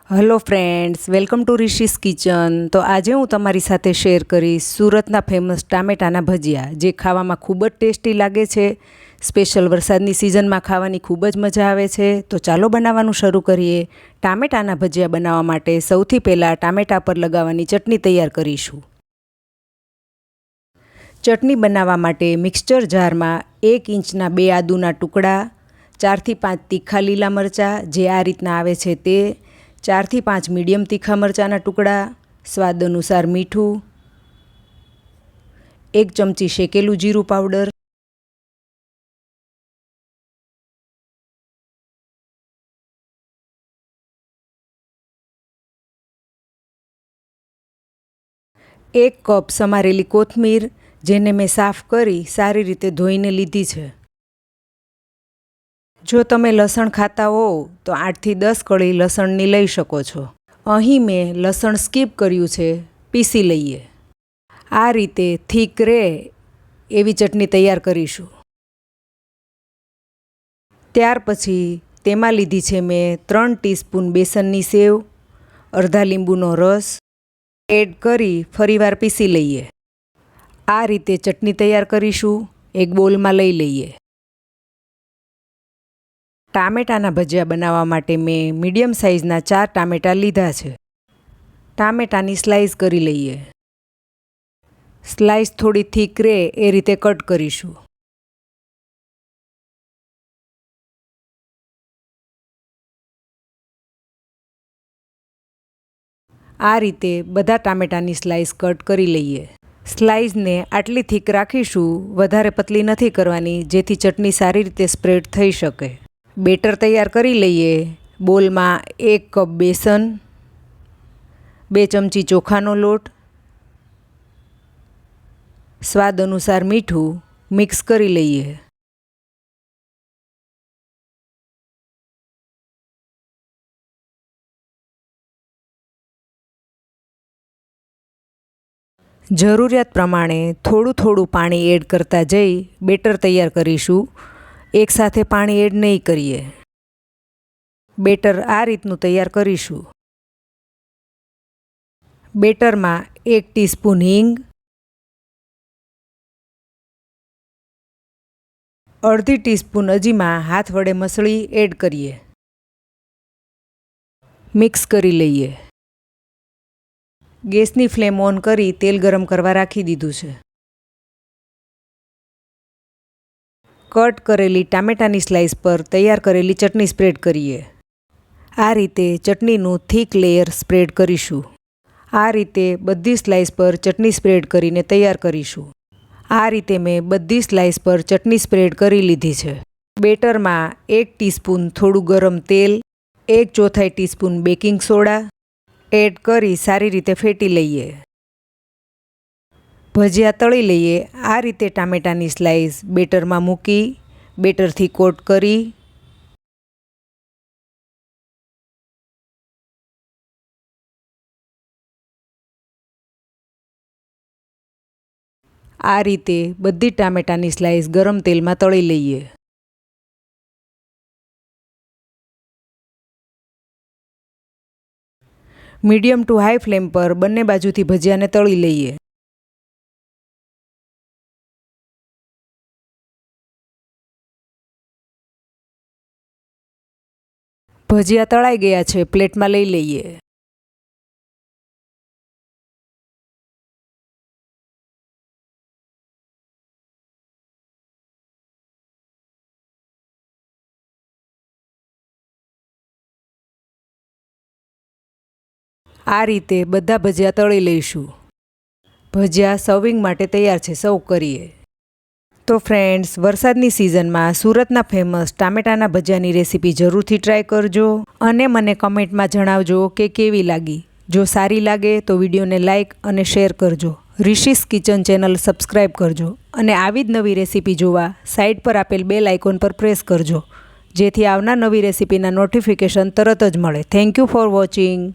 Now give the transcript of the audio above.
Hello friends, welcome to Rishi's kitchen. તો આજે હું તમારી સાથે શેર કરીશ સુરતના ફેમસ ટામેટાના ભજીયા, જે ખાવામાં ખૂબ જ ટેસ્ટી લાગે છે। સ્પેશિયલ વરસાદની સિઝનમાં ખાવાની ખૂબ જ મજા આવે છે। તો ચાલો બનાવવાનું શરૂ કરીએ। ટામેટાના ભજીયા બનાવવા માટે સૌથી પહેલાં ટામેટા પર લગાવવાની ચટણી તૈયાર કરીશું। ચટણી બનાવવા માટે મિક્સચર જારમાં 1 ઇંચના 2 આદુના ટુકડા, 4 થી 5 તીખા લીલા મરચાં જે આ રીતના આવે છે તે, 4 થી 5 મીડિયમ તીખા મરચાંના ટુકડા, સ્વાદ અનુસાર મીઠું, 1 ચમચી શેકેલું જીરું પાવડર, એક કપ સમારેલી કોથમીર, જેને મેં સાફ કરી સારી રીતે ધોઈને લીધી છે। જો તમે લસણ ખાતા હોવ તો 8 થી 10 કળી લસણની લઈ શકો છો। અહીં મેં લસણ સ્કીપ કર્યું છે, પીસી લઈએ। આ રીતે થીક રહે એવી ચટણી તૈયાર કરીશું। ત્યાર પછી તેમાં લીધી છે મેં 3 ટીસ્પૂન બેસનની સેવ, અડધા લીંબુનો રસ એડ કરી ફરીવાર પીસી લઈએ। આ રીતે ચટણી તૈયાર કરીશું। એક બોલમાં લઈ લઈએ। ટામેટાના ભજીયા બનાવવા માટે મેં મીડિયમ સાઇઝના 4 ટામેટાં લીધા છે। ટામેટાની સ્લાઈસ કરી લઈએ। સ્લાઈસ થોડી થીક રહે એ રીતે કટ કરીશું। આ રીતે બધા ટામેટાની સ્લાઈસ કટ કરી લઈએ। સ્લાઈસને આટલી થીક રાખીશું, વધારે પતલી નથી કરવાની, જેથી ચટણી સારી રીતે સ્પ્રેડ થઈ શકે। બેટર તૈયાર કરી લઈએ। બોલમાં 1 કપ બેસન, 2 ચમચી ચોખાનો લોટ, સ્વાદ અનુસાર મીઠું મિક્સ કરી લઈએ। જરૂરિયાત પ્રમાણે થોડું થોડું પાણી એડ કરતા જઈ બેટર તૈયાર કરીશું। એકસાથે પાણી એડ નહીં કરીએ। બેટર આ રીતનું તૈયાર કરીશું। બેટરમાં 1 ટીસ્પૂન હિંગ, અડધી ટીસ્પૂન અજીમા હાથ વડે મસળી એડ કરીએ। મિક્સ કરી લઈએ। ગેસની ફ્લેમ ઓન કરી તેલ ગરમ કરવા રાખી દીધું છે। કટ કરેલી ટામેટાની સ્લાઈસ પર તૈયાર કરેલી ચટણી સ્પ્રેડ કરીએ। આ રીતે ચટણીનું થીક લેયર સ્પ્રેડ કરીશું। આ રીતે બધી સ્લાઈસ પર ચટણી સ્પ્રેડ કરીને તૈયાર કરીશું। આ રીતે મેં બધી સ્લાઈસ પર ચટણી સ્પ્રેડ કરી લીધી છે। બેટરમાં 1 ટીસ્પૂન થોડું ગરમ તેલ, 1/4 ટીસ્પૂન બેકિંગ સોડા એડ કરી સારી રીતે ફેટી લઈએ। ભજીયા તળી લઈએ। આ રીતે ટામેટાની સ્લાઈસ બેટરમાં મૂકી બેટરથી કોટ કરી આ રીતે બધી ટામેટાની સ્લાઈસ ગરમ તેલમાં તળી લઈએ। મીડિયમ ટુ હાઈ ફ્લેમ પર બંને બાજુથી ભજીયાને તળી લઈએ। ભજીયા તળાઈ ગયા છે, પ્લેટમાં લઈ લઈએ। આ રીતે બધા ભજીયા તળી લઈશું। ભજીયા સર્વિંગ માટે તૈયાર છે, સર્વ કરીએ। તો ફ્રેન્ડ્સ, વરસાદની સિઝનમાં સુરતના ફેમસ ટામેટાના ભજીયાની રેસીપી જરૂરથી ટ્રાય કરજો અને મને કમેન્ટમાં જણાવજો કે કેવી લાગી। જો સારી લાગે તો વિડીયોને લાઇક અને શેર કરજો। રિશીસ કિચન ચેનલ સબસ્ક્રાઈબ કરજો અને આવી જ નવી રેસીપી જોવા સાઈડ પર આપેલ બેલ આઇકોન પર પ્રેસ કરજો, જેથી આવનાર નવી રેસીપીના નોટિફિકેશન તરત જ મળે। Thank you for watching.